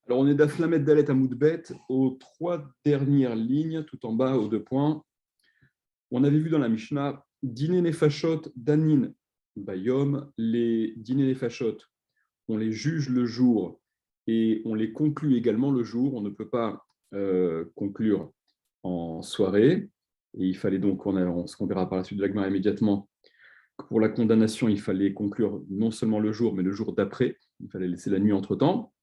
Alors, on est d'Aflamet Dalet à Moudbet, aux trois dernières lignes, tout en bas, aux deux points. On avait vu dans la Mishnah, Dîner Nefashot, Danin, Bayom. Les Dîner Nefashot, on les juge le jour et on les conclut également le jour. On ne peut pas conclure en soirée. Et il fallait donc, on se verra par la suite de l'Agmara immédiatement, que pour la condamnation, il fallait conclure non seulement le jour, mais le jour d'après. Il fallait laisser la nuit entre-temps.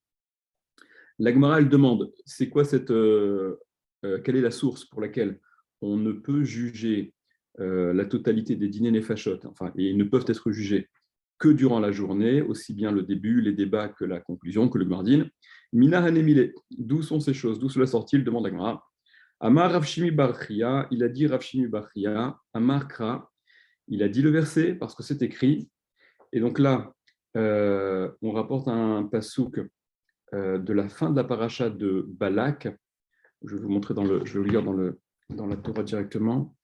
L'Agmara, elle demande, c'est quoi quelle est la source pour laquelle on ne peut juger la totalité des dîners nefashot, enfin, et ils ne peuvent être jugés que durant la journée, aussi bien le début, les débats que la conclusion, que le gmardin. Mina hanemile, d'où sont ces choses, d'où cela sort-il, demande l'Agmara. Amar Ravshimi Barchia, il a dit Ravshimi Barchia, Amar Kra, il a dit le verset parce que c'est écrit. Et donc là, on rapporte un pasouk de la fin de la paracha de Balak. Je vais vous montrer je vais le lire dans la Torah directement.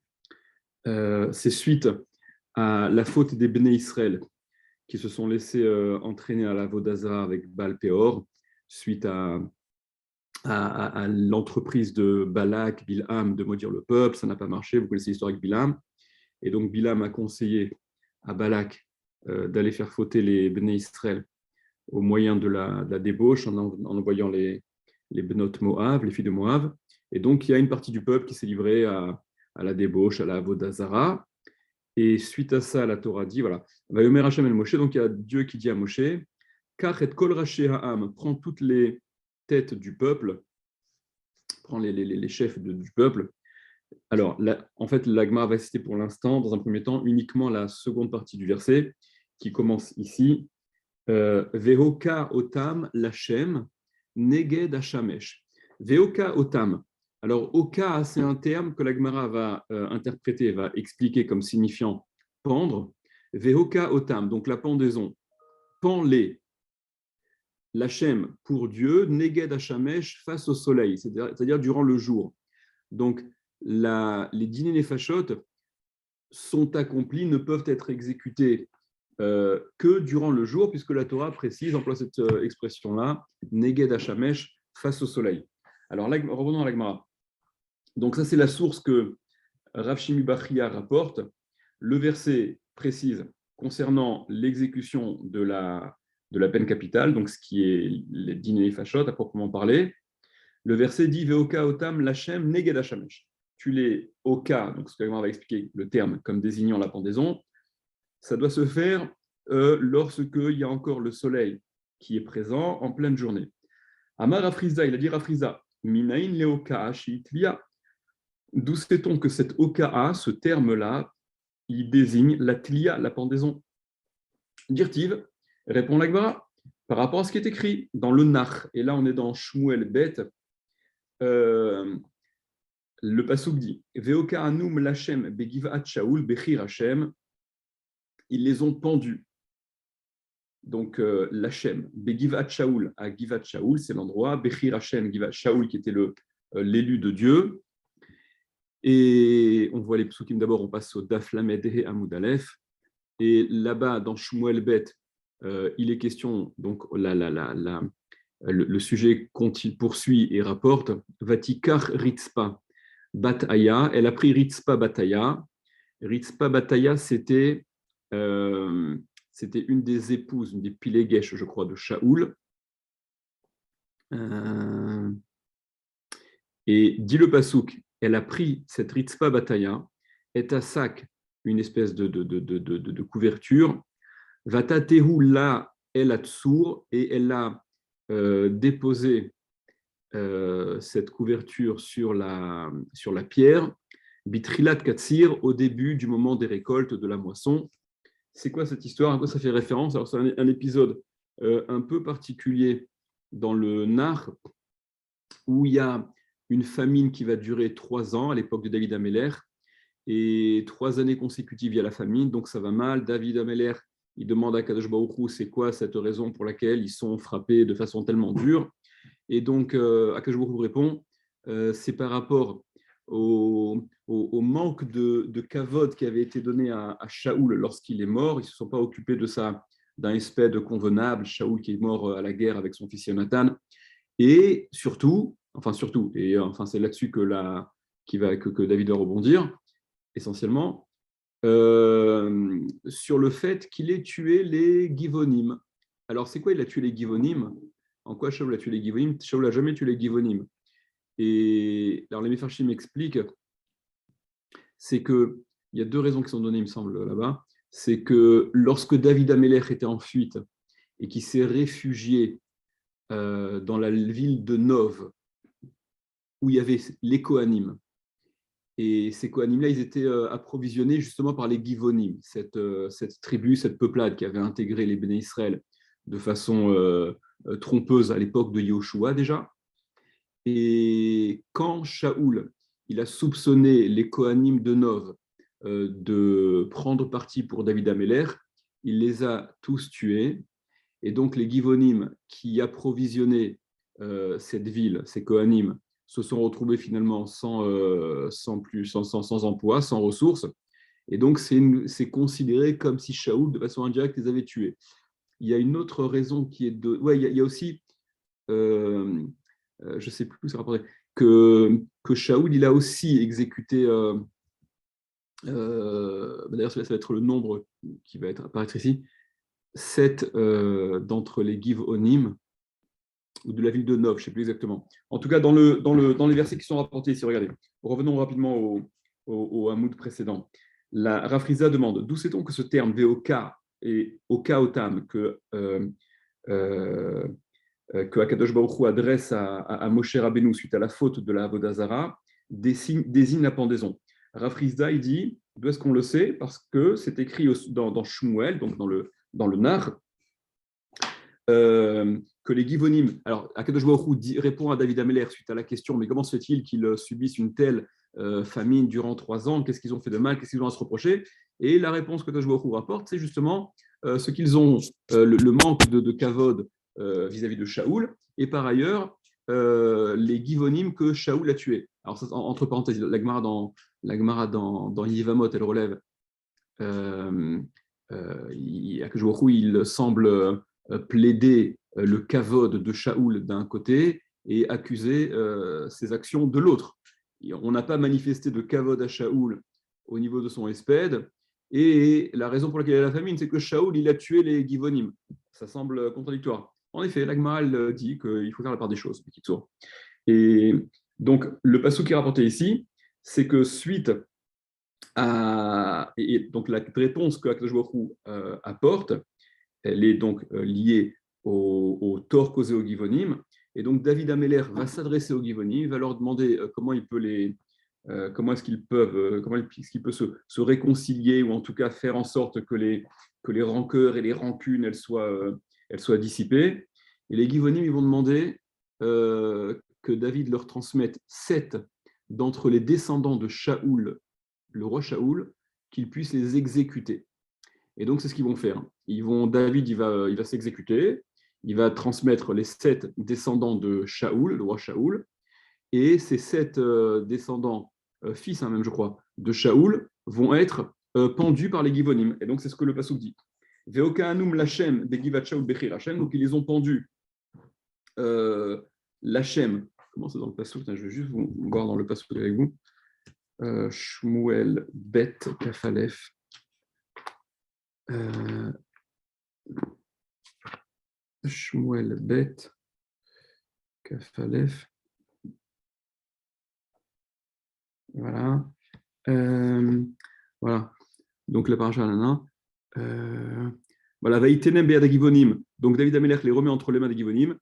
C'est suite à la faute des Bnei Israël qui se sont laissés entraîner à la Vodazara avec Baal Péor, suite à l'entreprise de Balak, Bilham, de maudire le peuple. Ça n'a pas marché, vous connaissez l'histoire avec Bilham. Et donc Bilham a conseillé à Balak d'aller faire fauter les Bnei Israël au moyen de la débauche, en envoyant les Benot Moab, les filles de Moab. Et donc, il y a une partie du peuple qui s'est livrée à la débauche, à la Avodazara. Et suite à ça, la Torah dit, voilà, Vayomer Hashem el Moshe, donc il y a Dieu qui dit à Moshe, Kach et kol raché ha'am, prends toutes les têtes du peuple, prends les chefs du peuple. Alors, en fait, l'Agma va citer pour l'instant, dans un premier temps, uniquement la seconde partie du verset, qui commence ici, Vehoka otam lachem neged hashamesh. Vehoka otam. Alors, oka, c'est un terme que l'Agmara va interpréter, va expliquer comme signifiant pendre. Vehoka otam, donc la pendaison. Pends-les. Lachem pour Dieu, neged hashamesh face au soleil, c'est-à-dire durant le jour. Donc, les dîners nefashot sont accomplis, ne peuvent être exécutés que durant le jour, puisque la Torah précise, emploie cette expression-là, Neged Hashamesh, face au soleil. Alors, revenons à l'Agmara. Donc, ça, c'est la source que Rav Shimi Bachia rapporte. Le verset précise concernant l'exécution de la peine capitale, donc ce qui est les dîners fachot à proprement parler. Le verset dit Veoka otam lachem neged hashamesh. Tu les oka, donc ce que l'Agmara va expliquer le terme comme désignant la pendaison, ça doit se faire lorsqu'il y a encore le soleil qui est présent en pleine journée. Amar Afriza, il a dit Afriza, Minain leokaa shiitlia. D'où sait-on que cet okaa, ce terme-là, il désigne la tlia, la pendaison? Dirtiv, répond l'Agmara, par rapport à ce qui est écrit dans le Nach, et là on est dans Shmuel Bet, le pasuk dit Veoka anum lachem begivat shaul bechir Hashem, ils les ont pendus. Donc, l'Hachem, Begivat Shaul à Givat Shaul, c'est l'endroit, Bechir Hashem, Givat Shaul, qui était l'élu de Dieu. Et on voit les psukim d'abord, on passe au Daf Lamed He Amud Aleph. Et là-bas, dans Shmuel Bet, il est question, donc le sujet poursuit et rapporte, Vatikar Ritzpa Bataya, elle a pris Ritzpa Bataya. Ritzpa Bataya, c'était une des épouses, une des pilégesh, je crois, de Shaoul. Et dit le pasouk, elle a pris cette Ritzpa Bataya, et à sac, une espèce de couverture, Vatatehu la el atsour, et elle a déposé cette couverture sur la pierre, Bitrilat Katsir, au début du moment des récoltes de la moisson. C'est quoi cette histoire? À quoi ça fait référence? Alors, c'est un épisode un peu particulier dans le Nar, où il y a une famine qui va durer 3 ans à l'époque de David Améler, et 3 années consécutives, il y a la famine, donc ça va mal. David Améler, il demande à Kadosh Baruch Hu, c'est quoi cette raison pour laquelle ils sont frappés de façon tellement dure? Et donc, Akadosh Baruch Hu répond, c'est par rapport au manque de kavod qui avait été donné à Shaoul lorsqu'il est mort. Ils ne se sont pas occupés d'un aspect convenable. Shaoul qui est mort à la guerre avec son fils Jonathan. Et surtout, c'est là-dessus que David va rebondir, essentiellement, sur le fait qu'il ait tué les Givonim. Alors, c'est quoi, il a tué les Givonim? En quoi Shaul a tué les Givonim? Shaul n'a jamais tué les Givonim. Et alors, les Mefarshim m'expliquent, c'est qu'il y a deux raisons qui sont données, il me semble, là-bas. C'est que lorsque David Amelech était en fuite et qu'il s'est réfugié dans la ville de Nov, où il y avait les Kohanim, et ces Kohanim-là, ils étaient approvisionnés justement par les Givonim, cette tribu, cette peuplade qui avait intégré les Béné Israël de façon trompeuse à l'époque de Yoshua déjà. Et quand Shaoul il a soupçonné les Kohanim de Nov de prendre parti pour David Améler, il les a tous tués. Et donc les Givonim qui approvisionnaient cette ville, ces Kohanim, se sont retrouvés finalement sans emploi, sans ressources. Et donc c'est considéré comme si Shaoul, de façon indirecte, les avait tués. Il y a une autre raison qui est de... Ouais, il y a aussi, je ne sais plus, c'est rapporté, que Shaoul, il a aussi exécuté... d'ailleurs, ça va être le nombre qui va apparaître ici, 7 d'entre les Givonim, ou de la ville de Nov, je ne sais plus exactement. En tout cas, dans les versets qui sont rapportés ici, regardez. Revenons rapidement au Hamoud précédent. La Rafriza demande, d'où sait-on que ce terme Veoka et Oka Otam que Akadosh Baruch Hu adresse à Moshe Rabbeinu suite à la faute de la Avodazara désigne la pendaison. Rafrizda, il dit, d'où est-ce qu'on le sait? Parce que c'est écrit dans Shmuel, donc dans le Nar, que les Givonim. Alors, Akadosh Baruch Hu répond à David Ameller suite à la question, mais comment se fait-il qu'ils subissent une telle famine durant 3 ans? Qu'est-ce qu'ils ont fait de mal? Qu'est-ce qu'ils ont à se reprocher? Et la réponse que Akadosh Baruch Hu rapporte, c'est justement ce qu'ils ont, le manque de kavod vis-à-vis de Shaoul, et par ailleurs, les Givonim que Shaoul a tués. Alors, ça, entre parenthèses, la Gemara dans Yivamot, elle relève Akadosh Baruch Hu, il semble plaider le kavod de Shaoul d'un côté et accuser ses actions de l'autre. On n'a pas manifesté de kavod à Shaoul au niveau de son espède, et la raison pour laquelle il y a la famine, c'est que Shaoul, il a tué les Givonim. Ça semble contradictoire. En effet, l'Agmara dit qu'il faut faire la part des choses. Et donc, le passage qui est rapporté ici, c'est que suite et donc la réponse que Akadosh Baruch Hu apporte, elle est donc liée au tort causé aux Givonim. Et donc David Ameller va s'adresser aux Givonim, va leur demander comment est-ce qu'ils peuvent, est-ce qu'il peut se réconcilier, ou en tout cas faire en sorte que les rancœurs et les rancunes elles soient dissipées. Et les Givonim, ils vont demander que David leur transmette 7 d'entre les descendants de Shaoul, le roi Shaoul, qu'ils puissent les exécuter. Et donc, c'est ce qu'ils vont faire. David, il va s'exécuter, il va transmettre les 7 descendants de Shaoul, le roi Shaoul, et ces 7 descendants, fils même, je crois, de Shaoul, vont être pendus par les Givonim. Et donc, c'est ce que le Passouk dit. Veokaanum lachem begivat Shaoul bechir Hashem. Donc, ils les ont pendus. Lachem, comment c'est dans le Passouk? Je vais juste vous voir dans le Passouk avec vous. Shmuel Bet Kafalef. Shmuel Bet Kafalef. Voilà. Voilà. Donc la paracha nana. Voilà. Vaïtenem be'ad Givonim. Donc David Amelech les remet entre les mains des Givonim.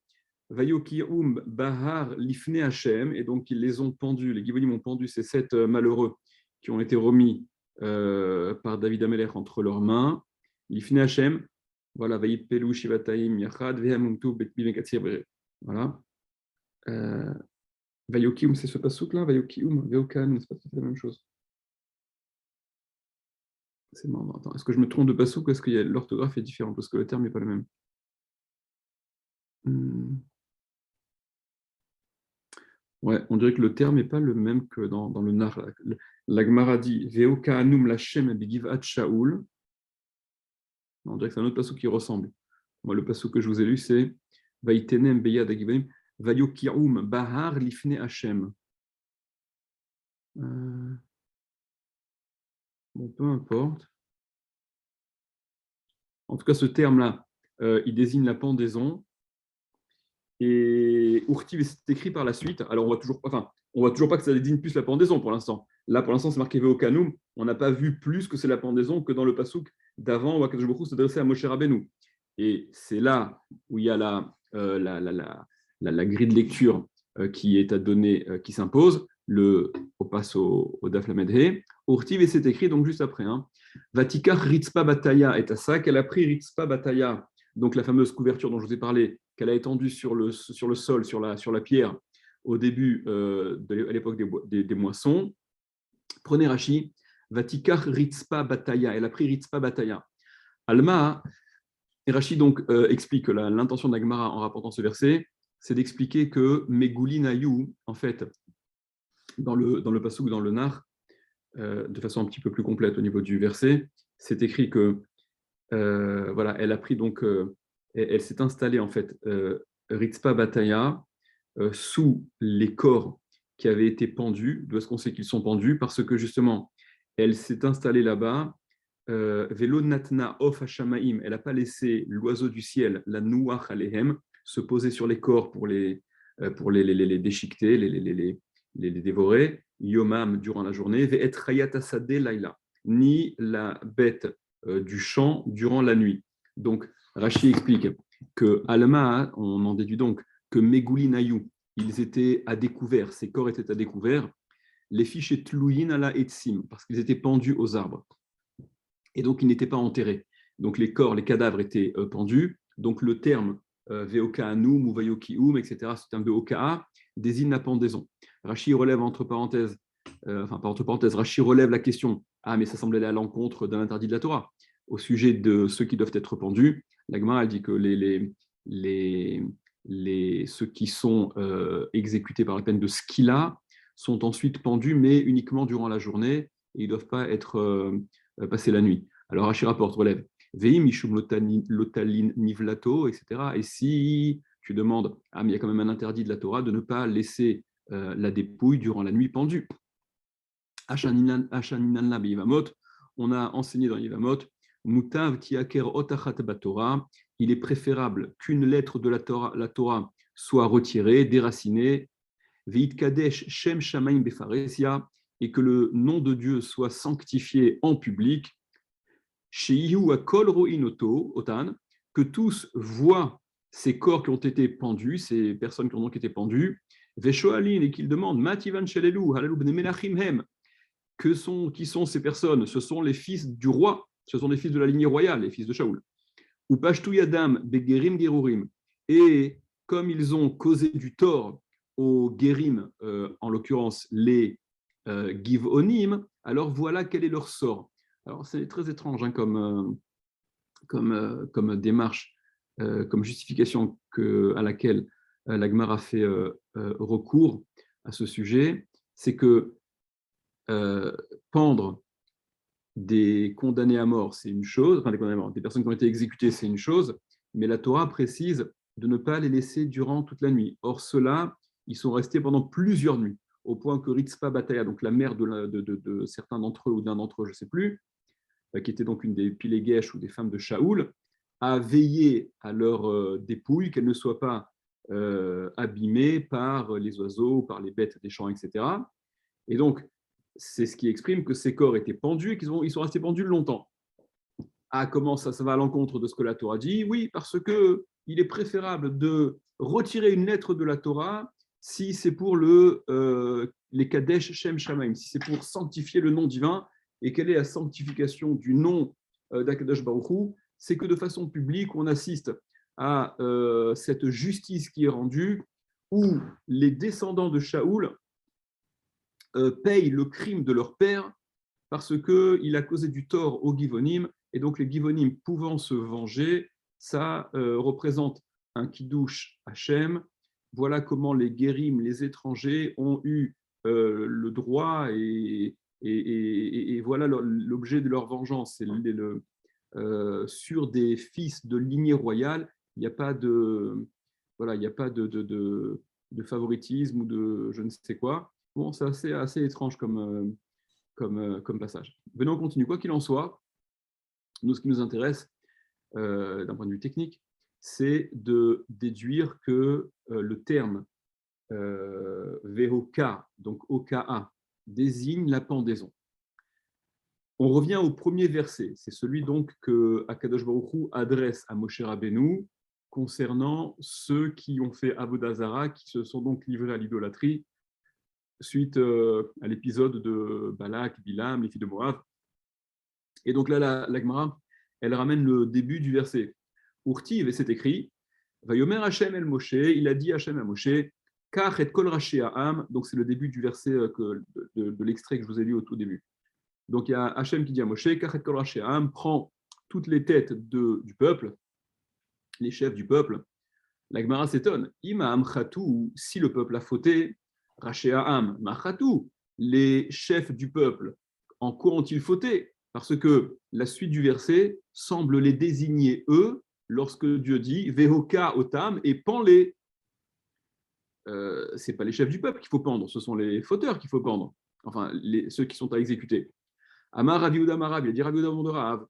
Vayokium Bahar Lifne Hashem. Et donc ils les ont pendus. Les Givonim ont pendu ces 7 malheureux qui ont été remis par David Amelech entre leurs mains. Lifne Hashem. Voilà. Vaïpelu Shivataim Yachad Vehamumtu Betbi Mekatsir. Voilà. Vayokium, c'est ce passouk-là. Vayokium, Veokan, c'est pas tout à fait la même chose. C'est marrant. Attends, est-ce que je me trompe de passouk ou est-ce que l'orthographe est différente parce que le terme n'est pas le même? Ouais, on dirait que le terme n'est pas le même que dans le Nar. La Gemara dit Veokanum Lachem Begivat Shaoul. On dirait que c'est un autre passouk qui ressemble. Moi, le passouk que je vous ai lu, c'est Vaïtenem Beyad Agivanim. Vayokium Bahar Lifne Hashem. Bon, peu importe. En tout cas, ce terme-là, il désigne la pendaison. Et Urtiv, c'est écrit par la suite. Alors, on voit toujours pas que ça désigne plus la pendaison pour l'instant. Là, pour l'instant, c'est marqué Veokanum. On n'a pas vu plus que c'est la pendaison que dans le passouk d'avant où Akadosh Baruch Hu s'adressait à Moshe Rabbeinu. Et c'est là où il y a la grille de lecture qui est à donner, qui s'impose. On passe au Daf Lamed He. Urtiv, et c'est écrit donc juste après. Vatikar Ritzpa Bataya est à ça qu'elle a pris Ritzpa Bataya, donc la fameuse couverture dont je vous ai parlé, qu'elle a étendue sur le sol, sur la pierre, au début, à l'époque des moissons. Prenez Rashi, Vatikar Ritzpa Bataya, elle a pris Ritzpa Bataya. Alma, et Rashi donc explique que l'intention d'Agmara en rapportant ce verset, c'est d'expliquer que Meguli Nayu, en fait, dans le pasuk, dans le nar, de façon un petit peu plus complète au niveau du verset, c'est écrit que voilà, elle a pris donc, elle s'est installée en fait, Ritzpa Bataya, sous les corps qui avaient été pendus. D'où est-ce qu'on sait qu'ils sont pendus? Parce que justement, elle s'est installée là-bas. Velo natna of hashamaim, elle n'a pas laissé l'oiseau du ciel, la nouach alehem, se poser sur les corps pour les déchiqueter, les dévorer. Yomam durant la journée, ve'et rayat asade laila, ni la bête du champ durant la nuit. Donc, Rashi explique que Alma, on en déduit donc que Meguli Nayu, ils étaient à découvert, ces corps étaient à découvert, les fiches Tlouyin ala Etsim, parce qu'ils étaient pendus aux arbres. Et donc, ils n'étaient pas enterrés. Donc, les corps, les cadavres étaient pendus. Donc, le terme Veokaanum ou Vayokium, etc., ce terme de Okaa désigne la pendaison. Rashi relève entre parenthèses, pas entre parenthèses, Rashi relève la question, mais ça semble aller à l'encontre d'un interdit de la Torah. Au sujet de ceux qui doivent être pendus, la Gemara dit que ceux qui sont exécutés par la peine de skila sont ensuite pendus, mais uniquement durant la journée, et ils ne doivent pas être passer la nuit. Alors Rashi rapporte, relève, Veim Mishum Lotalin Nivlato, etc. Et si tu demandes, mais il y a quand même un interdit de la Torah de ne pas laisser la dépouille durant la nuit pendue. Ashaninan la Yivamot, on a enseigné dans Yivamot, Mutav Tiaker Otachat Batora, il est préférable qu'une lettre de la Torah soit retirée, déracinée, Veit Kadesh Shem Shamaim Befaresia, et que le nom de Dieu soit sanctifié en public, Sheihu Akol Roinoto, Otan, que tous voient ces corps qui ont été pendus, ces personnes qui ont donc été pendues, Veshoalin, et qu'ils demandent, Mativan Shelelu, Halalou Bne Menachim Hem, qui sont ces personnes? Ce sont les fils du roi, ce sont les fils de la lignée royale, les fils de Shaoul. Ou Pashtu Yadam Begerim Gerurim, et comme ils ont causé du tort aux Gerim, en l'occurrence les Givonim, alors voilà quel est leur sort. Alors c'est très étrange comme démarche, comme justification à laquelle la Gemara a fait recours à ce sujet, c'est que pendre des condamnés à mort, c'est une chose, enfin des personnes qui ont été exécutées, c'est une chose, mais la Torah précise de ne pas les laisser durant toute la nuit. Or, ceux-là, ils sont restés pendant plusieurs nuits, au point que Ritzpa Bataya, donc la mère de certains d'entre eux ou d'un d'entre eux, je ne sais plus, qui était donc une des Pilégesh ou des femmes de Shaoul, a veillé à leur dépouille, qu'elles ne soient pas abîmées par les oiseaux, par les bêtes des champs, etc. Et donc, c'est ce qui exprime que ces corps étaient pendus et qu'ils sont restés pendus longtemps. Comment ça va à l'encontre de ce que la Torah dit? Oui, parce qu'il est préférable de retirer une lettre de la Torah si c'est pour les Kadesh Shem Shamaim, si c'est pour sanctifier le nom divin. Et quelle est la sanctification du nom d'Akadosh Baruch Hu? C'est que de façon publique, on assiste à cette justice qui est rendue, où les descendants de Shaoul payent le crime de leur père parce qu'il a causé du tort aux Givonim, et donc les Givonim pouvant se venger, ça représente un kiddush Hachem. Voilà comment les Guérim, les étrangers, ont eu le droit, et voilà l'objet de leur vengeance. C'est sur des fils de lignée royale, il n'y a pas voilà, il n'y a pas de favoritisme ou de je ne sais quoi. Bon, c'est assez étrange comme passage. Venons, on continue. Quoi qu'il en soit, nous, ce qui nous intéresse d'un point de vue technique, c'est de déduire que le terme VOK, donc OKA, désigne la pendaison. On revient au premier verset, c'est celui donc que Akadosh Baruch Hu adresse à Moshe Rabbeinu concernant ceux qui ont fait Avodah Zarah, qui se sont donc livrés à l'idolâtrie suite à l'épisode de Balak, Bilam, les filles de Moab. Et donc là, la Gemara, elle ramène le début du verset. Urtiv, et c'est écrit, Vayomer Hashem el Moshe, il a dit Hashem à Moshe, Kach et kol rashi ha'am, donc c'est le début du verset de l'extrait que je vous ai lu au tout début. Donc il y a Hachem qui dit à Moshe, Kachet kol rashi ha'am, prends toutes les têtes du peuple, les chefs du peuple. La Gemara s'étonne. Ima am chatou, si le peuple a fauté, rashi ha'am, ma chatou, les chefs du peuple, en quoi ont-ils fauté? Parce que la suite du verset semble les désigner eux lorsque Dieu dit Vehoka otam et pends-les. Ce n'est pas les chefs du peuple qu'il faut pendre, ce sont les fauteurs qu'il faut pendre, enfin ceux qui sont à exécuter. Amar Rav Yehuda Marav, il a dit Rav Yehuda de Rav.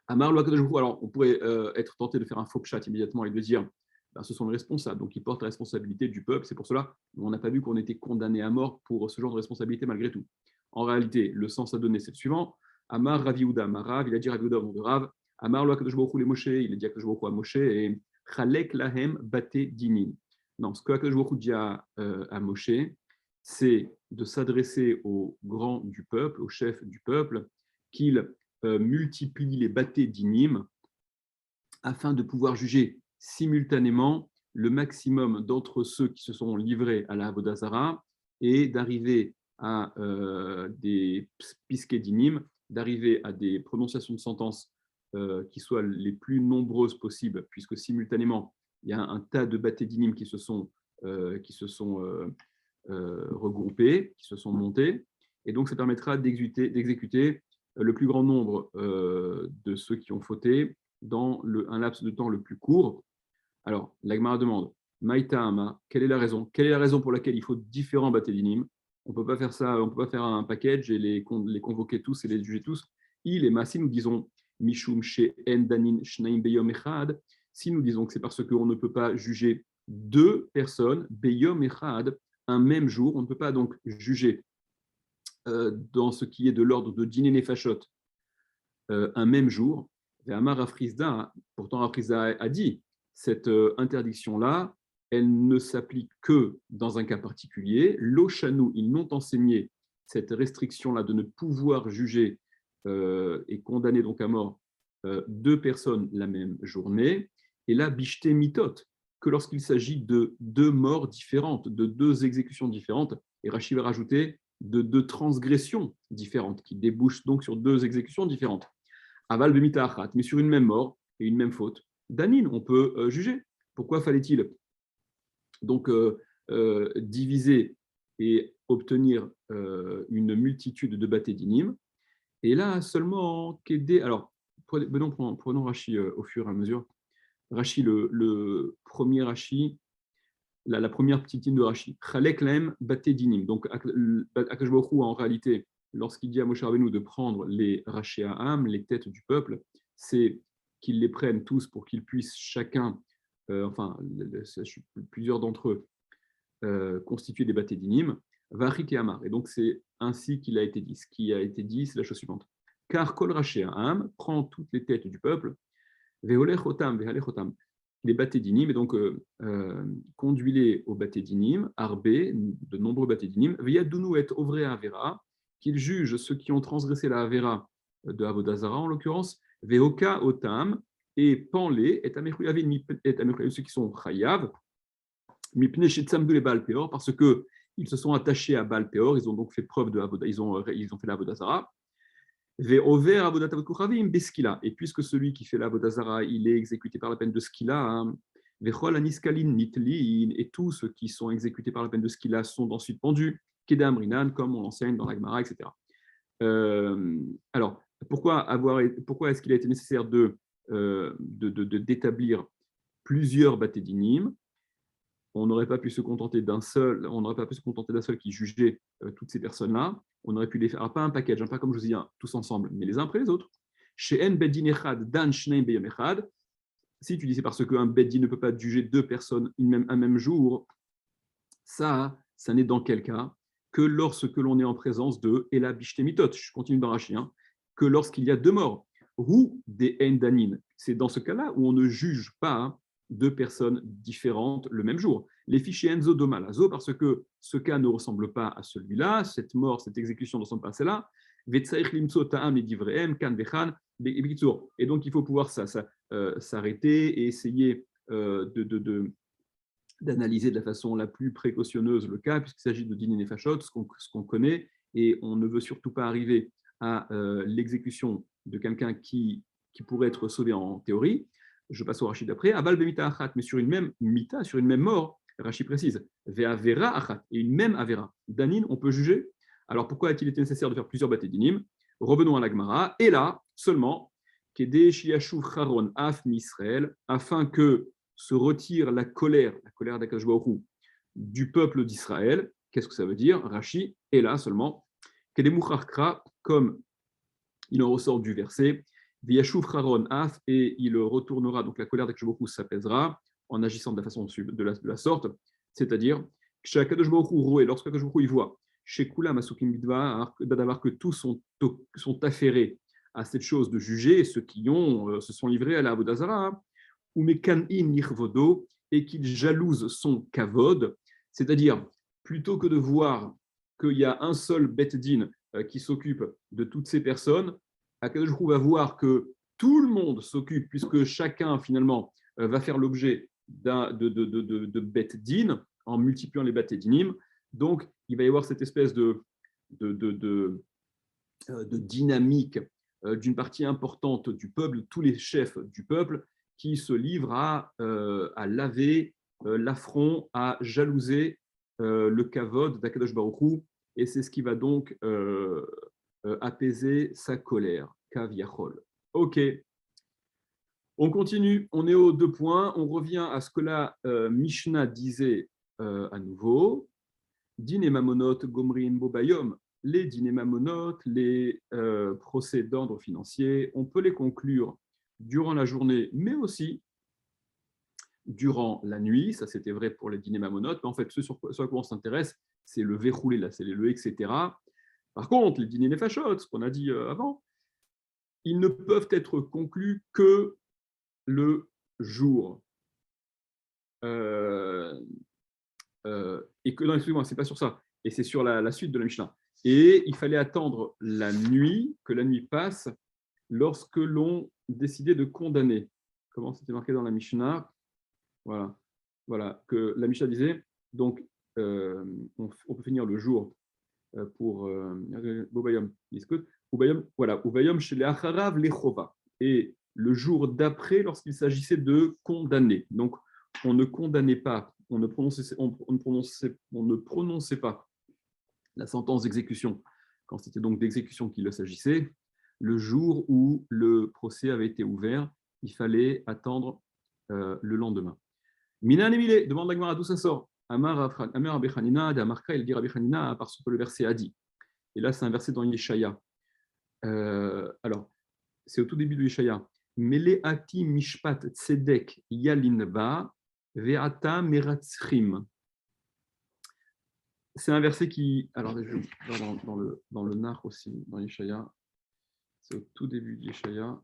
Amar Lo HaKadosh Baruch Hu, alors on pourrait être tenté de faire un faux pshat immédiatement et de dire ben, ce sont les responsables, donc ils portent la responsabilité du peuple, c'est pour cela on n'a pas vu qu'on était condamné à mort pour ce genre de responsabilité malgré tout. En réalité, le sens à donner, c'est le suivant. Amar Rav Yehuda Marav, il a dit Rav Yehuda de Rav. Amar Lo HaKadosh Baruch Hu les Moshe, il a dit HaKadosh Baruch Hu à Moshe et Chalek Lahem Bate Dinin. Non, ce que HaKadosh Baruch Hu dit à Moshe, c'est de s'adresser aux grands du peuple, aux chefs du peuple, qu'il multiplie les bâtés d'inim afin de pouvoir juger simultanément le maximum d'entre ceux qui se sont livrés à la Avodah Zarah et d'arriver à des piskei dinim, d'arriver à des prononciations de sentences qui soient les plus nombreuses possibles, puisque simultanément, il y a un tas de bâtés dinim qui se sont regroupés, qui se sont montés, et donc ça permettra d'exécuter le plus grand nombre de ceux qui ont fauté dans un laps de temps le plus court. Alors, la Gemara demande, Maïtahama, quelle est la raison? Quelle est la raison pour laquelle il faut différents batédinim? On ne peut pas faire ça, on peut pas faire un package et les convoquer tous et les juger tous. Il et Massi, nous disons, Mishum she en danin shnaim beyom echad. Si nous disons que c'est parce qu'on ne peut pas juger deux personnes, beyom echad, un même jour, on ne peut pas donc juger dans ce qui est de l'ordre de dîner nefashot un même jour. Et Amar Rafrizda, pourtant Rafrizda a dit, cette interdiction-là, elle ne s'applique que dans un cas particulier. L'Ochanou, ils n'ont enseigné cette restriction-là de ne pouvoir juger et condamner donc à mort deux personnes la même journée. Et là, Bishte Mitot, que lorsqu'il s'agit de deux morts différentes, de deux exécutions différentes, et Rachid va rajouter de deux transgressions différentes, qui débouchent donc sur deux exécutions différentes. Aval bemita achat, mais sur une même mort et une même faute. Danin, on peut juger. Pourquoi fallait-il donc diviser et obtenir une multitude de bâtés d'inim? Et là, seulement Kédé. Alors, prenons Rashi au fur et à mesure. Rashi, le premier Rashi, la première petite ligne de Rashi. Chalek lahem bâtés d'inim. Donc, Akash Baruch Hu, en réalité, lorsqu'il dit à Moshe Rabbeinu de prendre les Rashi Ha'am, les têtes du peuple, c'est qu'ils les prennent tous pour qu'ils puissent chacun, plusieurs d'entre eux, constituer des bâtés d'inim, Vachik et Amar. Et donc, c'est ainsi qu'il a été dit. Ce qui a été dit, c'est la chose suivante. Car Kol Rashi Ha'am prend toutes les têtes du peuple, Veholech Otam, Vehalech Otam, les bâtés d'inim, et donc conduis-les au bâtés d'inim, Arbé, de nombreux bâtés d'inim, Veyadunu et Ovre Avera, qu'ils jugent ceux qui ont transgressé la Avera de Avodah Zarah, en l'occurrence, Vehoka Otam, et pends-les, et Amechuyavin, ceux qui sont Chayav, Mipne Shetzamdu les Baal Peor, parce qu'ils se sont attachés à Baal Peor, ils ont donc fait preuve de Avodah, ils ont fait la Avodah Zarah. Et puisque celui qui fait la Avodah Zarah, il est exécuté par la peine de skila, et tous ceux qui sont exécutés par la peine de skila sont ensuite pendus, kedam rinan, comme on l'enseigne dans la Gemara, etc. Alors, pourquoi est-ce qu'il a été nécessaire d'établir plusieurs batédinim, on n'aurait pas pu se contenter d'un seul, qui jugeait toutes ces personnes-là. On aurait pu les faire, pas un package, pas comme je vous dis, tous ensemble, mais les uns après les autres. Chez En Beddin Echad, Dan Shneim Beyom Echad, si tu dis c'est parce qu'un Beddin ne peut pas juger deux personnes un même jour, ça n'est dans quel cas que lorsque l'on est en présence de Ela Bishtemitot, je continue dans Rashi, que lorsqu'il y a deux morts, ou des Endanin. C'est dans ce cas-là où on ne juge pas deux personnes différentes le même jour. Les fichiers Enzo Domalazo, parce que ce cas ne ressemble pas à celui-là, cette mort, cette exécution ne ressemble pas à celle-là. Et donc, il faut pouvoir s'arrêter et essayer d'analyser de la façon la plus précautionneuse le cas, puisqu'il s'agit de dîner fachot, ce qu'on connaît, et on ne veut surtout pas arriver à l'exécution de quelqu'un qui pourrait être sauvé en théorie. Je passe au Rachid d'après. Abal bemita achat, mais sur une même mita, sur une même mort, Rachid précise, ve'avera achat, et une même avera. Danin, on peut juger. Alors pourquoi a-t-il été nécessaire de faire plusieurs batédinim? Revenons à la Gemara. Et là, seulement, Kedé shiashuv charon af misraël, afin que se retire la colère d'Akadosh Baruch Hu du peuple d'Israël. Qu'est-ce que ça veut dire? Rashi, et là seulement, comme il en ressort du verset, Viyashuv Charon Af, et il retournera, donc la colère d'Akadosh Baruch Hu s'apaisera en agissant de la façon de la sorte, c'est-à-dire, Akadosh Baruch Hu, lorsque Akadosh Baruch Hu il voit, chez Kula Masukim Bidva, que tous sont affairés à cette chose de juger, et ceux qui se sont livrés à la Avodazara, ou Mekan'in Nirvodo, et qu'il jalouse son kavod, c'est-à-dire, plutôt que de voir qu'il y a un seul Bet Din qui s'occupe de toutes ces personnes, Akadosh Baruch Hu va voir que tout le monde s'occupe, puisque chacun, finalement, va faire l'objet de Bet Din, en multipliant les Bet Dinim. Donc, il va y avoir cette espèce de dynamique d'une partie importante du peuple, tous les chefs du peuple, qui se livrent à laver l'affront, à jalouser le kavod d'Akadosh Baruch Hu, et c'est ce qui va donc apaiser sa colère. Kav Yachol. Ok, on continue, on est aux 2 points, on revient à ce que la Mishnah disait à nouveau. Din et Mamonot, Gomrin, Bobayom, les din et Mamonot, les procès d'ordre financier, on peut les conclure durant la journée, mais aussi durant la nuit. Ça, c'était vrai pour les din et Mamonot, mais en fait, ce sur quoi on s'intéresse, c'est le verroulé, là, c'est le etc. Par contre, les din et les fachot, ce qu'on a dit avant, ils ne peuvent être conclus que le jour. Et que, non, excusez-moi, c'est pas sur ça, et c'est sur la suite de la Mishnah. Et il fallait attendre la nuit, que la nuit passe, lorsque l'on décidait de condamner. Comment c'était marqué dans la Mishnah? Voilà, que la Mishnah disait, donc, on peut finir le jour pour Bobayom, voilà, Ubayom chez les Acharav les Chova. Et le jour d'après, lorsqu'il s'agissait de condamner. Donc, on ne condamnait pas, on ne prononçait pas la sentence d'exécution, quand c'était donc d'exécution qu'il s'agissait. Le jour où le procès avait été ouvert, il fallait attendre le lendemain. Minan Emile, demande la Gemara d'où ça sort. Amar Abechanina, d'Amarka, il dit Abechanina, parce que le verset a dit. Et là, c'est un verset dans Yeshaya. Alors, c'est au tout début de Yeshaya. Meleati mishpat tzedek yalinba ve'ata meratzrim. C'est un verset qui, alors je vais dans le Nar aussi, dans Yeshaya. C'est au tout début de Yeshaya.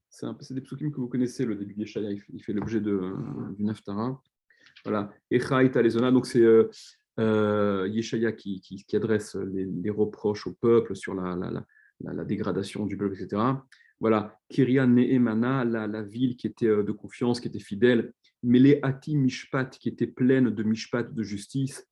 C'est des psukim que vous connaissez, le début de Yeshaya, il fait l'objet d'une haftara. Voilà. Echa ita lezona, donc c'est Yeshaya qui adresse les reproches au peuple sur la dégradation du peuple, etc. Voilà, Kiria Nehemana, la ville qui était de confiance, qui était fidèle, Mele Ati Mishpat, qui était pleine de Mishpat, de justice,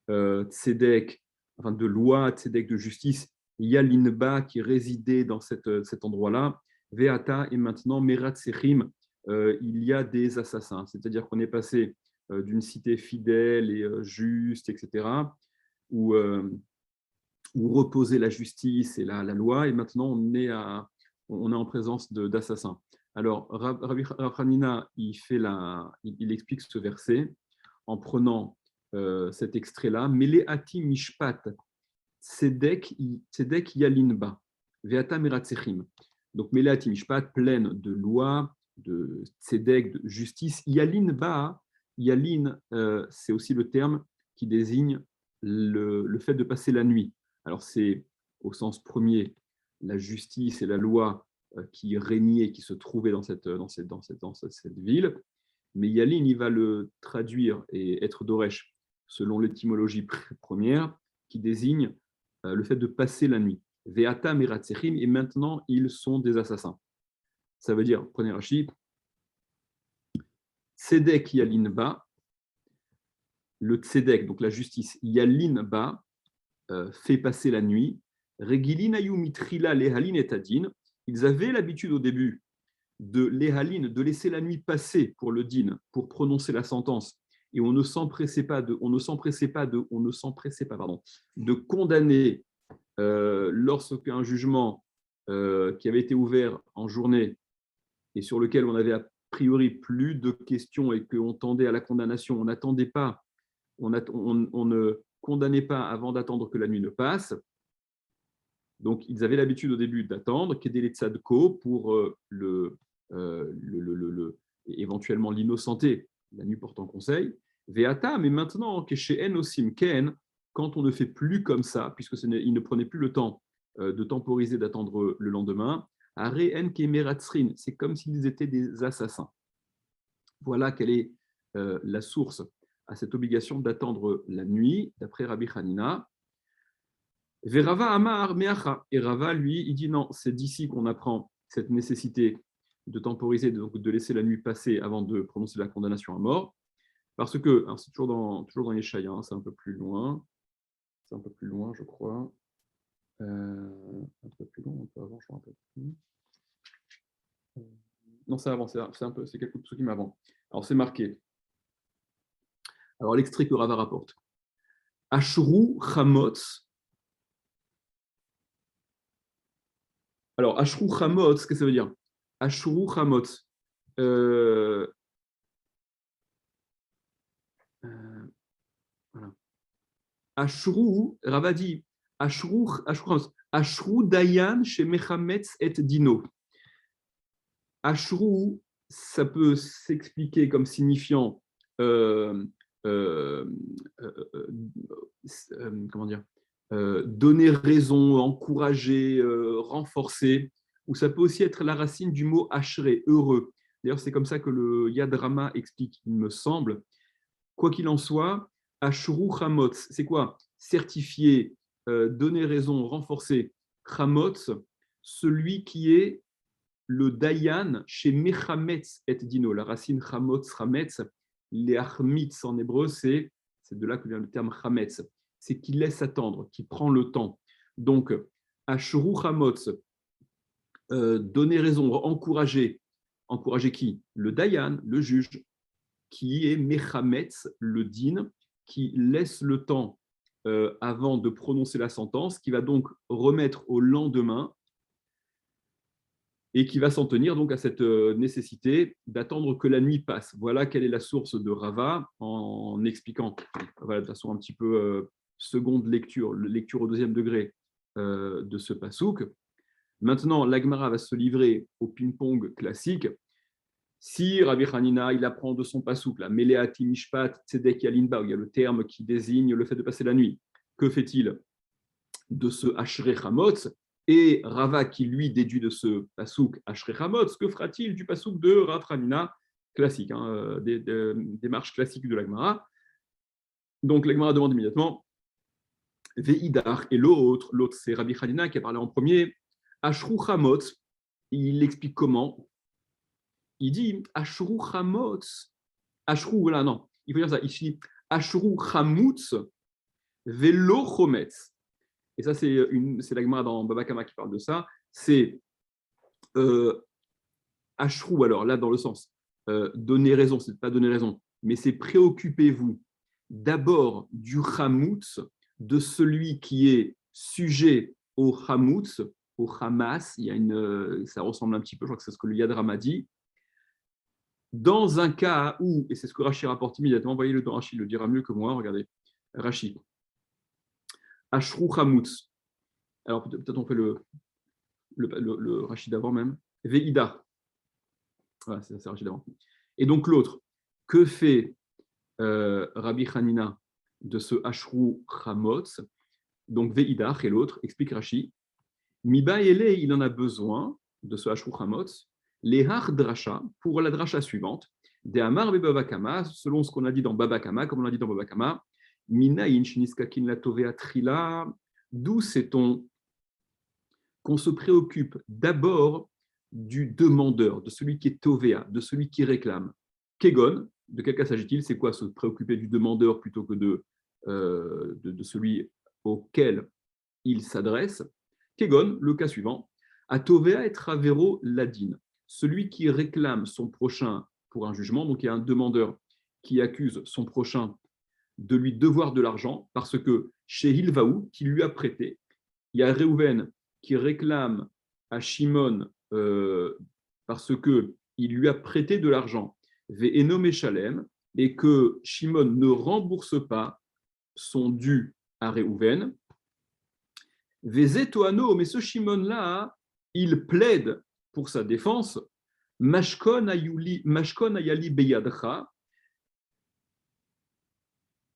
Tzedek, enfin de loi, Tzedek de justice, Yalinba, qui résidait dans cet endroit-là, Veata, et maintenant Merat Sechim, il y a des assassins, c'est-à-dire qu'on est passé d'une cité fidèle et juste, etc., où reposait la justice et la loi, et maintenant on est en présence d'assassins. Alors, Rabbi Hanina, il explique ce verset en prenant cet extrait-là. Meleati mishpat tzedek yalinba veata meratzechim. Donc, Meleati mishpat, pleine de loi, de tzedek, de justice. Yalinba, yalin, c'est aussi le terme qui désigne le fait de passer la nuit. Alors, c'est au sens premier la justice et la loi qui régnait, qui se trouvait dans cette ville. Mais Yalin, il va le traduire et être Doresh selon l'étymologie première qui désigne le fait de passer la nuit. Veata meratzechim, et maintenant ils sont des assassins. Ça veut dire, prenez Rashi, Tzedek Yalin ba, le Tzedek, donc la justice, Yalin ba, fait passer la nuit. Regilin ayu mitrila lehalin et adin. Ils avaient l'habitude au début de lehalin, de laisser la nuit passer pour le din, pour prononcer la sentence. Et on ne s'empressait pas de condamner lorsqu'un jugement qui avait été ouvert en journée et sur lequel on avait a priori plus de questions et qu'on tendait à la condamnation, on n'attendait pas, on ne condamnait pas avant d'attendre que la nuit ne passe. Donc, ils avaient l'habitude au début d'attendre, Kedele Tzadko, pour éventuellement l'innocenter, la nuit portant conseil. Veata, mais maintenant, Keshen Osim Ken, quand on ne fait plus comme ça, puisqu'ils ne prenaient plus le temps de temporiser, d'attendre le lendemain, Are En Kemeratzrin, c'est comme s'ils étaient des assassins. Voilà quelle est la source à cette obligation d'attendre la nuit, d'après Rabbi Hanina. Verava Amar Meacha. Et Rava, lui, il dit non, c'est d'ici qu'on apprend cette nécessité de temporiser, donc de laisser la nuit passer avant de prononcer la condamnation à mort. Parce que, c'est toujours dans Yeshaya, c'est un peu plus loin. C'est un peu plus loin, je crois. Un peu plus loin, un peu avant, je ne me rappelle plus. Non, c'est avant, c'est quelques trucs qui m'avant. Alors, c'est marqué. Alors, l'extrait que Rava rapporte. Ashru Chamotz. Alors, Ashru Chamotz, qu'est-ce que ça veut dire? Ashru Chamotz. Voilà. Ashru, Rava dit, Ashru Dayan chez Mechametz et Dino. Ashru, ça peut s'expliquer comme signifiant comment dire, donner raison, encourager, renforcer, ou ça peut aussi être la racine du mot ashré, heureux. D'ailleurs, c'est comme ça que le Yad Rama explique, il me semble. Quoi qu'il en soit, Ashru Chamotz, c'est quoi? Certifier, donner raison, renforcer. Chamotz, celui qui est le Dayan chez Mechametz et Dino. La racine Chamotz, Chametz, les Achmitz en hébreu, c'est de là que vient le terme Chametz. C'est qui laisse attendre, qui prend le temps. Donc, Ashru Chamotz, donner raison, encourager. Encourager qui? Le Dayan, le juge, qui est Mechametz, le din, qui laisse le temps avant de prononcer la sentence, qui va donc remettre au lendemain et qui va s'en tenir donc à cette nécessité d'attendre que la nuit passe. Voilà quelle est la source de Rava en expliquant, voilà, de façon un petit peu seconde lecture au deuxième degré de ce pasouk. Maintenant, l'Agmara va se livrer au ping-pong classique. Si Rabbi Hanina, il apprend de son pasouk, la Meleati Mishpat Tzedek Yalinba, où il y a le terme qui désigne le fait de passer la nuit, que fait-il de ce Ashrei Chamotz? Et Rava, qui lui déduit de ce pasouk Ashrei Chamotz, que fera-t-il du pasouk de Rav Hanina classique, des marches classiques de l'Agmara? Donc l'Agmara demande immédiatement Veidar, et l'autre c'est Rabbi Hanina qui a parlé en premier, Ashru Chamotz, il explique comment. Il dit Ashru Chamotz, Ashru, voilà, non, il faut dire ça, il dit Ashru Chamutz Velo Chometz. Et ça, c'est la Gemara dans Baba Kama qui parle de ça. C'est Ashru, alors là, dans le sens donner raison, c'est pas donner raison, mais c'est préoccupez-vous d'abord du Chamutz, de celui qui est sujet au Chamutz, au Hamas, ça ressemble un petit peu, je crois que c'est ce que le Yad Rama dit, dans un cas où, et c'est ce que Rashi rapporte immédiatement, voyez-le dans Rashi, il le dira mieux que moi, regardez, Rashi, Ashru Hamutz, alors peut-être on fait le Rashi d'avant même, Veida, voilà, c'est Rashi d'avant. Et donc l'autre, que fait Rabbi Hanina de ce Ashru Hamotz, donc Veida, et l'autre, explique Rashi, Miba Ele, il en a besoin de ce Ashru Hamotz, les Har Drasha, pour la drasha suivante, de Amar be Babakama, selon ce qu'on a dit dans Babakama, comme on a dit dans Babakama, Minayin Shniskakin la Tovea Trila, d'où sait-on qu'on se préoccupe d'abord du demandeur, de celui qui est Tovea, de celui qui réclame. Kegon, de quel cas s'agit-il? C'est quoi se préoccuper du demandeur plutôt que de celui auquel il s'adresse? Kegon, le cas suivant, à Tovea et Travero Ladin, celui qui réclame son prochain pour un jugement, donc il y a un demandeur qui accuse son prochain de lui devoir de l'argent parce que chez Hilvaou, qui lui a prêté, il y a Réhouven qui réclame à Shimon parce qu'il lui a prêté de l'argent, Ve'enom Shalem, et que Shimon ne rembourse pas son dû à Réhouven. Vezetoano, mais ce Shimon-là, il plaide pour sa défense, Mashkon Ayali Beyadcha,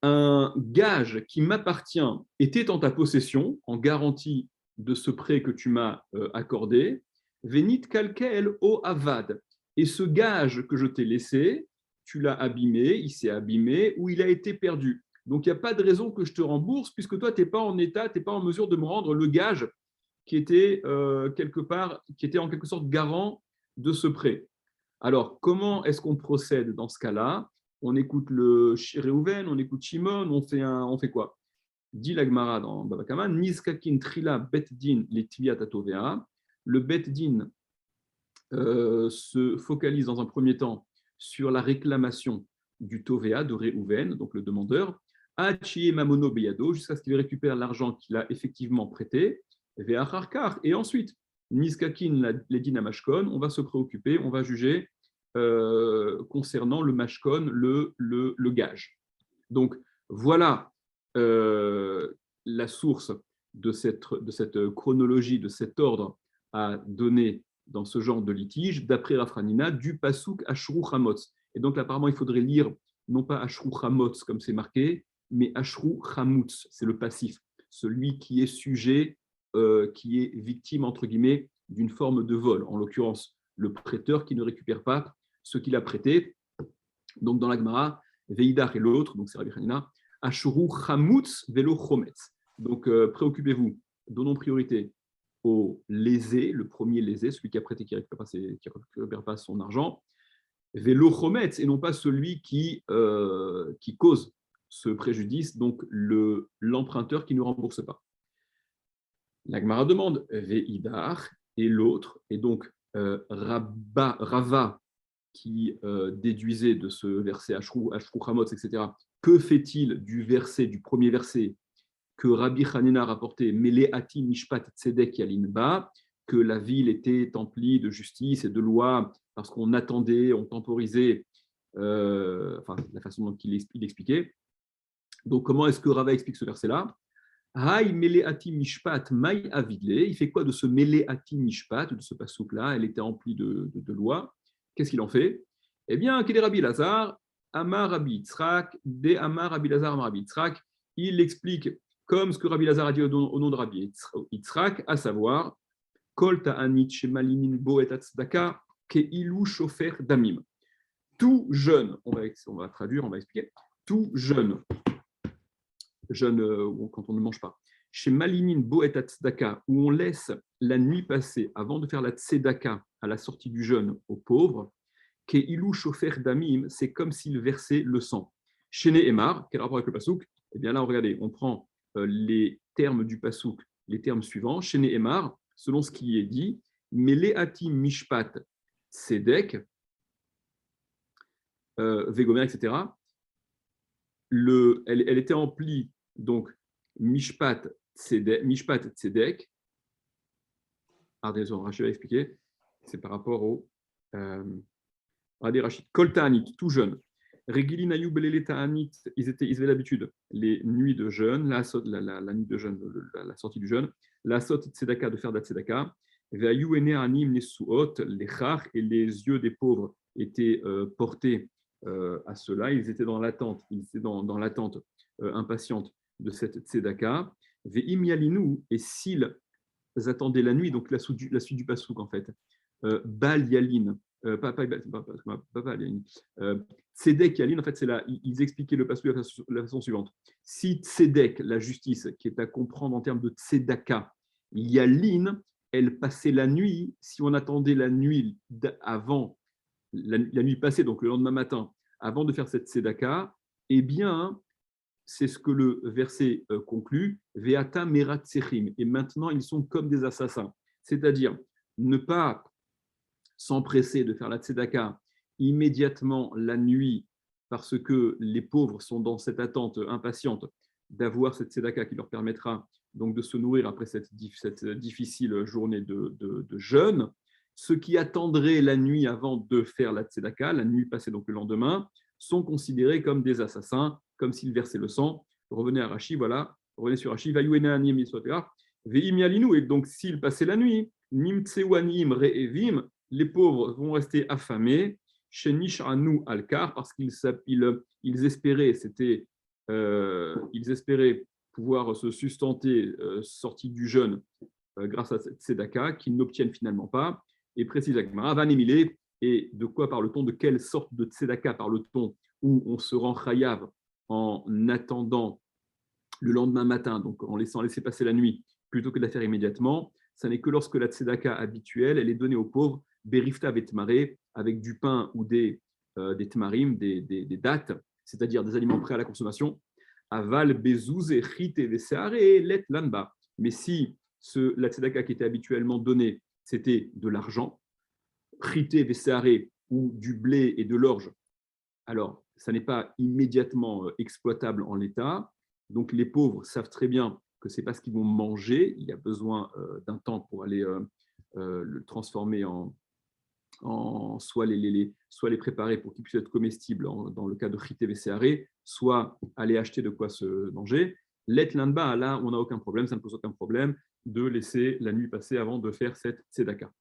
un gage qui m'appartient était en ta possession, en garantie de ce prêt que tu m'as accordé, Venit Kalkel o Avad. Et ce gage que je t'ai laissé, tu l'as abîmé, il s'est abîmé ou il a été perdu. Donc il n'y a pas de raison que je te rembourse puisque toi, tu n'es pas en état, tu n'es pas en mesure de me rendre le gage qui était quelque part, qui était en quelque sorte garant de ce prêt. Alors, comment est-ce qu'on procède dans ce cas-là? On écoute le Réhouven, on écoute Shimon, on fait quoi? Dit la Gemara dans Baba Kama, Nizkakin Trila Bet Din les Tiliat Atovea. Le Bet Din se focalise dans un premier temps sur la réclamation du Tovea de Réhouven, donc le demandeur, Achie Mamono Beyado, jusqu'à ce qu'il récupère l'argent qu'il a effectivement prêté, et ensuite, Nizkakin Ledin Amashkon, on va se préoccuper, on va juger concernant le mashkon, le gage. Donc, voilà la source de cette chronologie, de cet ordre à donner dans ce genre de litige, d'après Rafranina, du Pasuk Ashru Hamotz. Et donc, apparemment, il faudrait lire non pas Ashru Hamotz comme c'est marqué, mais Ashru Hamutz, c'est le passif, celui qui est sujet, qui est victime, entre guillemets, d'une forme de vol, en l'occurrence, le prêteur qui ne récupère pas ce qu'il a prêté. Donc, dans la Gemara, Veidar et l'autre, donc c'est Rabbi Hanina, Ashuru Chamutz Velo Chometz. Donc, préoccupez-vous, donnons priorité au lésé, le premier lésé, celui qui a prêté, qui ne récupère pas son argent, Velo Chometz, et non pas celui qui cause ce préjudice, donc l'emprunteur qui ne rembourse pas. La Gemara demande Veidar et l'autre, et donc Rava, qui déduisait de ce verset Ashru Hamotz, etc. Que fait-il du premier verset que Rabbi Hanina a rapporté, Meleati Mishpat Tzedek Yalinba, que la ville était emplie de justice et de loi parce qu'on attendait, on temporisait, la façon dont il expliquait. Donc, comment est-ce que Rava explique ce verset-là? Hay Meleati Mishpat Mai Avidle. Il fait quoi de ce Meleati Mishpat, de ce pasouk-là? Elle était emplie de loi. Qu'est-ce qu'il en fait? Eh bien, qu'il est Rabbi Lazar, Amar Rabbi Yitzhak, de Amar Rabbi Lazar, Amar Rabbi Yitzhak, il explique comme ce que Rabbi Lazar a dit au nom de Rabbi Yitzhak, à savoir Kol ta'anit shemalinin bo et atzdaka keilu shofer damim. Tout jeune, on va traduire, on va expliquer, tout jeune, quand on ne mange pas, chez Malinin bo et atzdaka, où on laisse la nuit passer avant de faire la tzedaka à la sortie du jeûne aux pauvres, Keilu shofer damim, c'est comme s'il versait le sang. Chez Nehemar, quel rapport avec le pasouk? Eh bien là, regardez, on prend les termes du pasouk, les termes suivants. Chez Nehemar, selon ce qui est dit, Meleati Mishpat Sedek, Vegomer, etc. Elle était emplie, donc, Mishpat Tzedek, raison, Rachid va expliquer, c'est par rapport au Rachid. Kol Ta'anit, tout jeune. Regilin Ayub Belele Ta'anit, ils avaient l'habitude, les nuits de jeûne, la nuit de jeûne, la sortie du jeûne, la sot tzedaka, de faire de la tzedaka, Ve'ayu ene anim nesuot, les chars et les yeux des pauvres étaient portés à cela, ils étaient dans l'attente, impatiente de cette tzedaka. Ve'im yalinu, et s'ils attendaient la nuit, donc la suite du pasouk en fait, Bal Yalin, pas Bal Yalin, Tzedek Yalin, en fait, c'est là, ils expliquaient le pasouk de la façon suivante. Si Tzedek, la justice, qui est à comprendre en termes de Tzedaka, Yalin, elle passait la nuit, si on attendait la nuit avant, la nuit passée, donc le lendemain matin, avant de faire cette Tzedaka, eh bien, c'est ce que le verset conclut, Veata merat sechim, et maintenant ils sont comme des assassins. C'est-à-dire, ne pas s'empresser de faire la tzedaka immédiatement la nuit parce que les pauvres sont dans cette attente impatiente d'avoir cette tzedaka qui leur permettra donc de se nourrir après cette difficile journée de jeûne. Ceux qui attendraient la nuit avant de faire la tzedaka, la nuit passée donc le lendemain, sont considérés comme des assassins, comme s'ils versaient le sang. Revenez à Rashi, voilà, revenez sur Rashi, et donc s'ils passaient la nuit, nimtsewanim re'evim, les pauvres vont rester affamés, chez Nish'anu Alkar, parce qu'ils espéraient, ils espéraient pouvoir se sustenter sortis du jeûne grâce à cette tzedaka, qu'ils n'obtiennent finalement pas. Et précise Agmara, Van Emile, et de quoi parle-t-on, de quelle sorte de tzedaka parle-t-on, où on se rend chayav en attendant le lendemain matin, donc en laissant laisser passer la nuit, plutôt que de la faire immédiatement. Ça n'est que lorsque la tzedaka habituelle, elle est donnée aux pauvres, berifta vetmaré, avec du pain ou des tmarim, des dattes, c'est-à-dire des aliments prêts à la consommation. Aval bezouz et chite veseare let lanba. Mais si la tzedaka qui était habituellement donnée, c'était de l'argent, chite veseare, ou du blé et de l'orge, alors ça n'est pas immédiatement exploitable en l'état. Donc les pauvres savent très bien que ce n'est pas ce qu'ils vont manger. Il y a besoin d'un temps pour aller le transformer soit les préparer pour qu'ils puissent être comestibles dans le cas de chité VCRE, soit aller acheter de quoi se manger. Let l'anba, là, on n'a aucun problème, ça ne pose aucun problème de laisser la nuit passer avant de faire cette tzedaka.